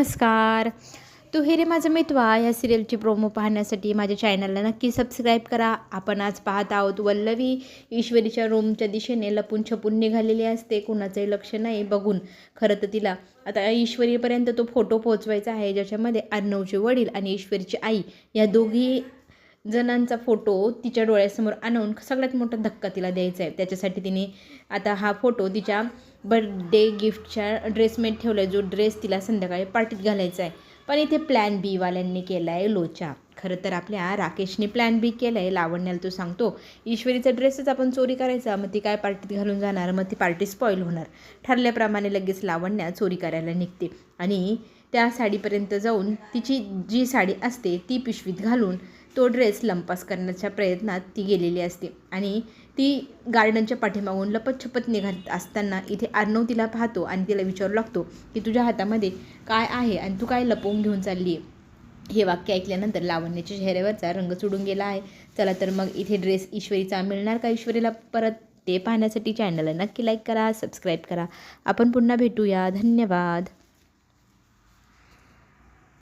नमस्कार. तू हे रे माझं मितवा या सिरियलची प्रोमो पाहण्यासाठी माझ्या चॅनलला नक्की सबस्क्राईब करा. आपण आज पाहत आहोत वल्लवी ईश्वरीच्या रूमच्या दिशेने लपून छपून निघालेली असते. कुणाचंही लक्ष नाही बघून. खरं तर तिला आता ईश्वरीपर्यंत तो फोटो पोहोचवायचा आहे ज्याच्यामध्ये अर्णवचे वडील आणि ईश्वरीची आई या दोघी जणांचा फोटो तिच्या डोळ्यासमोर आणून सगळ्यात मोठा धक्का तिला द्यायचा आहे. त्याच्यासाठी तिने आता हा फोटो तिच्या बर्थडे गिफ्टच्या ड्रेसमध्ये ठेवला आहे, जो ड्रेस तिला संध्याकाळी पार्टीत घालायचा आहे. पण इथे प्लॅन बी वाल्यांनी केला आहे लोचा. खरं तर आपल्या राकेशने प्लॅन बी केला आहे. लावण्याला तो सांगतो ईश्वरीचा ड्रेसच आपण चोरी करायचा, मग ती काय पार्टीत घालून जाणार, मग ती पार्टी स्पॉईल होणार. ठरल्याप्रमाणे लगेच लावण्या चोरी करायला निघते आणि त्या साडीपर्यंत जाऊन तिची जी साडी असते ती पिशवीत घालून तो ड्रेस लंपास करण्याच्या प्रयत्नात ती गेलेली असते आणि ती गार्डनच्या पाठीमागून लपतछपत निघत असताना इथे अर्णव तिला पाहतो आणि तिला विचारू लागतो की तुझ्या हातामध्ये काय आहे आणि तू काय लपवून घेऊन चालली आहे. हे वाक्य ऐकल्यानंतर लावण्याच्या चेहऱ्यावरचा रंग चढून गेला आहे. चला तर मग इथे ड्रेस ईश्वरीचा मिळणार का ईश्वरीला परत, ते पाहण्यासाठी चॅनलला नक्की लाईक करा, सबस्क्राईब करा. आपण पुन्हा भेटूया. धन्यवाद.